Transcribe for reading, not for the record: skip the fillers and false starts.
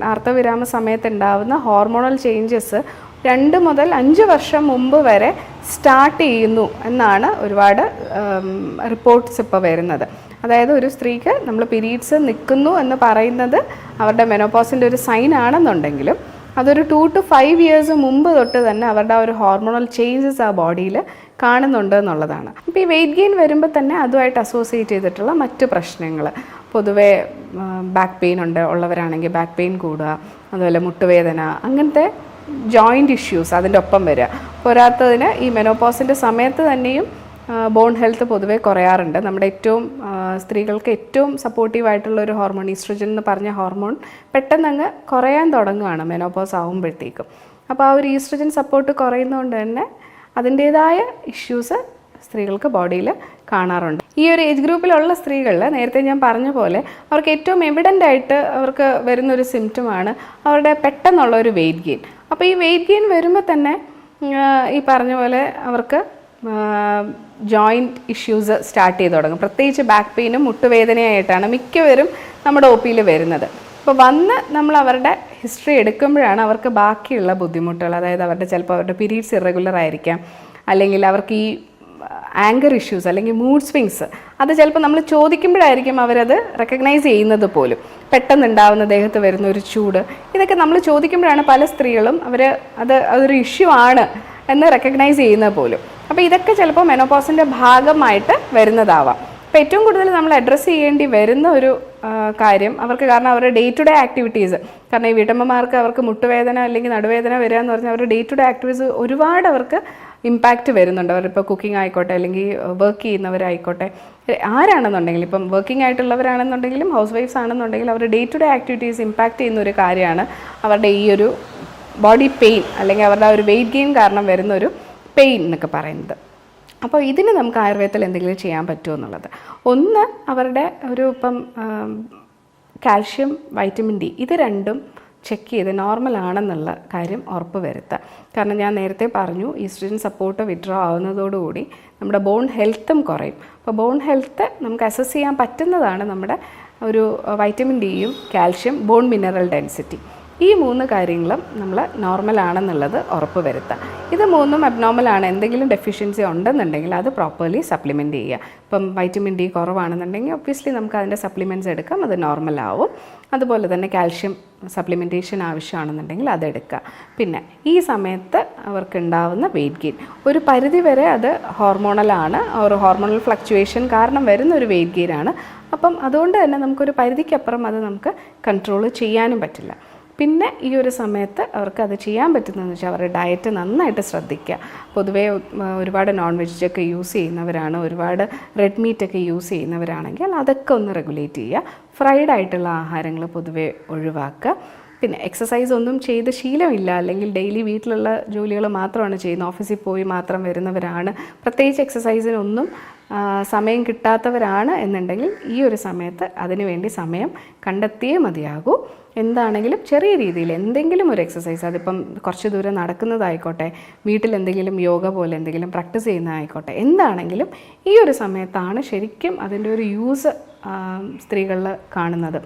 ആർത്തവിരാമ സമയത്ത് ഉണ്ടാകുന്ന hormonal changes 2 മുതൽ 5 വർഷം മുമ്പ് വരെ സ്റ്റാർട്ട് ചെയ്യുന്നു എന്നാണ് ഒരുപാട് റിപ്പോർട്ട്സ് ഇപ്പോൾ വരുന്നത്. അതായത് ഒരു സ്ത്രീക്ക് നമ്മൾ പീരീഡ്സ് നിൽക്കുന്നു എന്ന് പറയുന്നത് അവരുടെ മെനോപോസിൻ്റെ ഒരു സൈൻ ആണെന്നുണ്ടെങ്കിലും അതൊരു 2 to 5 ഇയേഴ്സ് മുമ്പ് തൊട്ട് തന്നെ അവരുടെ ഒരു ഹോർമോണൽ ചേഞ്ചസ് ആ ബോഡിയിൽ കാണുന്നുണ്ട് എന്നുള്ളതാണ്. ഇപ്പോൾ ഈ വെയിറ്റ് ഗെയിൻ വരുമ്പോൾ തന്നെ അതുമായിട്ട് അസോസിയേറ്റ് ചെയ്തിട്ടുള്ള മറ്റ് പ്രശ്നങ്ങൾ, പൊതുവേ ബാക്ക് പെയിൻ ഉള്ളവരാണെങ്കിൽ ബാക്ക് പെയിൻ കൂടുക, അതുപോലെ മുട്ടുവേദന, അങ്ങനത്തെ ജോയിൻ്റ് ഇഷ്യൂസ് അതിൻ്റെ ഒപ്പം വരിക. പോരാത്തതിന് ഈ മെനോപോസിൻ്റെ സമയത്ത് തന്നെയും ബോൺ ഹെൽത്ത് പൊതുവേ കുറയാറുണ്ട്. നമ്മുടെ സ്ത്രീകൾക്ക് ഏറ്റവും സപ്പോർട്ടീവായിട്ടുള്ള ഒരു ഹോർമോൺ ഈസ്ട്രജൻ എന്ന് പറഞ്ഞ ഹോർമോൺ പെട്ടെന്ന് അങ്ങ് കുറയാൻ തുടങ്ങുകയാണ് മെനോപോസ് ആകുമ്പോഴത്തേക്കും. അപ്പോൾ ആ ഒരു ഈസ്ട്രജൻ സപ്പോർട്ട് കുറയുന്നതുകൊണ്ട് തന്നെ അതിൻ്റേതായ ഇഷ്യൂസ് സ്ത്രീകൾക്ക് ബോഡിയിൽ കാണാറുണ്ട്. ഈ ഒരു ഏജ് ഗ്രൂപ്പിലുള്ള സ്ത്രീകളിൽ നേരത്തെ ഞാൻ പറഞ്ഞ പോലെ അവർക്ക് ഏറ്റവും എവിഡൻ്റ് ആയിട്ട് അവർക്ക് വരുന്നൊരു സിംറ്റമാണ് അവരുടെ പെട്ടെന്നുള്ള ഒരു വെയിറ്റ് ഗെയിൻ. അപ്പോൾ ഈ വെയിറ്റ് ഗെയിൻ വരുമ്പോൾ തന്നെ ഈ പറഞ്ഞ പോലെ അവർക്ക് ജോയിൻറ്റ് ഇഷ്യൂസ് സ്റ്റാർട്ട് ചെയ്ത് തുടങ്ങും. പ്രത്യേകിച്ച് ബാക്ക് പെയിനും മുട്ടുവേദനയായിട്ടാണ് മിക്കവരും നമ്മുടെ ഒ പിയിൽ വരുന്നത്. അപ്പോൾ നമ്മൾ അവരുടെ ഹിസ്റ്ററി എടുക്കുമ്പോഴാണ് അവർക്ക് ബാക്കിയുള്ള ബുദ്ധിമുട്ടുകൾ, അതായത് ചിലപ്പോൾ അവരുടെ പീരീഡ്സ് ഇറഗുലർ ആയിരിക്കാം, അല്ലെങ്കിൽ അവർക്ക് ഈ ആങ്കർ ഇഷ്യൂസ് അല്ലെങ്കിൽ മൂഡ് സ്വിങ്സ്, അത് ചിലപ്പോൾ നമ്മൾ ചോദിക്കുമ്പോഴായിരിക്കും അവരത് റെക്കഗ്നൈസ് ചെയ്യുന്നത് പോലും. പെട്ടെന്നുണ്ടാവുന്ന ദേഹത്ത് വരുന്ന ഒരു ചൂട്, ഇതൊക്കെ നമ്മൾ ചോദിക്കുമ്പോഴാണ് പല സ്ത്രീകളും അതൊരു ഇഷ്യൂ ആണ് എന്ന് റെക്കഗ്നൈസ് ചെയ്യുന്നത് പോലും. അപ്പോൾ ഇതൊക്കെ ചിലപ്പോൾ മെനോപോസിൻ്റെ ഭാഗമായിട്ട് വരുന്നതാവാം. അപ്പോൾ ഏറ്റവും കൂടുതൽ നമ്മൾ അഡ്രസ്സ് ചെയ്യേണ്ടി വരുന്ന ഒരു കാര്യം അവർക്ക്, കാരണം അവരുടെ ഡേ ടു ഡേ ആക്ടിവിറ്റീസ്, കാരണം ഈ വീട്ടമ്മമാർക്ക് അവർക്ക് മുട്ടുവേദന അല്ലെങ്കിൽ നടുവേദന വരിക എന്ന് പറഞ്ഞാൽ അവരുടെ ഡേ ടു ഡേ ആക്ടിവിറ്റീസ് ഒരുപാട് അവർക്ക് ഇമ്പാക്റ്റ് വരുന്നുണ്ട്. അവരിപ്പോൾ കുക്കിംഗ് ആയിക്കോട്ടെ, അല്ലെങ്കിൽ വർക്ക് ചെയ്യുന്നവരായിക്കോട്ടെ, ആരാണെന്നുണ്ടെങ്കിലും, ഇപ്പം വർക്കിംഗ് ആയിട്ടുള്ളവരാണെന്നുണ്ടെങ്കിലും ഹൗസ് വൈഫ്സ് ആണെന്നുണ്ടെങ്കിലും അവരുടെ day to day activities impact ചെയ്യുന്ന ഒരു കാര്യമാണ് അവരുടെ ഈ ഒരു ബോഡി പെയിൻ, അല്ലെങ്കിൽ അവരുടെ ഒരു വെയിറ്റ് ഗെയിൻ കാരണം വരുന്നൊരു പെയിൻ എന്നൊക്കെ പറയുന്നത്. അപ്പോൾ ഇതിന് നമുക്ക് ആയുർവേദത്തിൽ എന്തെങ്കിലും ചെയ്യാൻ പറ്റുമോ എന്നുള്ളത്, ഒന്ന് അവരുടെ ഇപ്പം കാൽഷ്യം, വൈറ്റമിൻ ഡി, ഇത് രണ്ടും ചെക്ക് ചെയ്ത് നോർമൽ ആണെന്നുള്ള കാര്യം ഉറപ്പ് വരുത്തുക. കാരണം ഞാൻ നേരത്തെ പറഞ്ഞു ഈസ്ട്രജൻ സപ്പോർട്ട് വിഡ്രോ ആവുന്നതോടുകൂടി നമ്മുടെ ബോൺ ഹെൽത്തും കുറയും. അപ്പോൾ ബോൺ ഹെൽത്ത് നമുക്ക് അസസ് ചെയ്യാൻ പറ്റുന്നതാണ് നമ്മുടെ ഒരു വൈറ്റമിൻ ഡിയും കാൽഷ്യം, ബോൺ മിനറൽ ഡെൻസിറ്റി. ഈ 3 കാര്യങ്ങളും നമ്മൾ നോർമലാണെന്നുള്ളത് ഉറപ്പ് വരുത്തുക. ഇത് 3ഉം അബ്നോർമലാണ്, എന്തെങ്കിലും ഡെഫിഷ്യൻസി ഉണ്ടെന്നുണ്ടെങ്കിൽ അത് പ്രോപ്പർലി സപ്ലിമെൻറ്റ് ചെയ്യുക. ഇപ്പം വൈറ്റമിൻ ഡി കുറവാണെന്നുണ്ടെങ്കിൽ ഒബ്വിയസ്ലി നമുക്ക് അതിൻ്റെ സപ്ലിമെൻറ്റ്സ് എടുക്കാം, അത് നോർമലാവും. അതുപോലെ തന്നെ കാൽഷ്യം സപ്ലിമെൻറ്റേഷൻ ആവശ്യമാണെന്നുണ്ടെങ്കിൽ അതെടുക്കുക. പിന്നെ ഈ സമയത്ത് അവർക്കുണ്ടാവുന്ന വെയിറ്റ് ഗെയിൻ ഒരു പരിധിവരെ അത് ഹോർമോണലാണ്, ഒരു ഹോർമോണൽ ഫ്ലക്ച്വേഷൻ കാരണം വരുന്ന ഒരു വെയിറ്റ് ഗെയിനാണ്. അപ്പം അതുകൊണ്ട് തന്നെ നമുക്കൊരു പരിധിക്കപ്പുറം അത് നമുക്ക് കൺട്രോൾ ചെയ്യാനും പറ്റില്ല. പിന്നെ ഈ ഒരു സമയത്ത് അവർക്ക് അത് ചെയ്യാൻ പറ്റുന്നതെന്ന് വെച്ചാൽ അവരുടെ ഡയറ്റ് നന്നായിട്ട് ശ്രദ്ധിക്കുക. പൊതുവേ ഒരുപാട് നോൺ വെജൊക്കെ യൂസ് ചെയ്യുന്നവരാണ്, ഒരുപാട് റെഡ് മീറ്റൊക്കെ യൂസ് ചെയ്യുന്നവരാണെങ്കിൽ അതൊക്കെ ഒന്ന് റെഗുലേറ്റ് ചെയ്യുക. ഫ്രൈഡ് ആയിട്ടുള്ള ആഹാരങ്ങൾ പൊതുവേ ഒഴിവാക്കുക. പിന്നെ എക്സസൈസ് ഒന്നും ചെയ്ത് ശീലമില്ല, അല്ലെങ്കിൽ ഡെയിലി വീട്ടിലുള്ള ജോലികൾ മാത്രമാണ് ചെയ്യുന്നത്, ഓഫീസിൽ പോയി മാത്രം വരുന്നവരാണ്, പ്രത്യേകിച്ച് എക്സസൈസിനൊന്നും സമയം കിട്ടാത്തവരാണ് എന്നുണ്ടെങ്കിൽ ഈ ഒരു സമയത്ത് അതിനുവേണ്ടി സമയം കണ്ടെത്തിയേ മതിയാകൂ. എന്താണെങ്കിലും ചെറിയ രീതിയിൽ എന്തെങ്കിലും ഒരു എക്സസൈസ്, അതിപ്പം കുറച്ച് ദൂരം നടക്കുന്നതായിക്കോട്ടെ, വീട്ടിൽ എന്തെങ്കിലും യോഗ പോലെ എന്തെങ്കിലും പ്രാക്ടീസ് ചെയ്യുന്നതായിക്കോട്ടെ, എന്താണെങ്കിലും ഈ ഒരു സമയത്താണ് ശരിക്കും അതിൻ്റെ ഒരു യൂസ് സ്ത്രീകളിൽ കാണുന്നത്.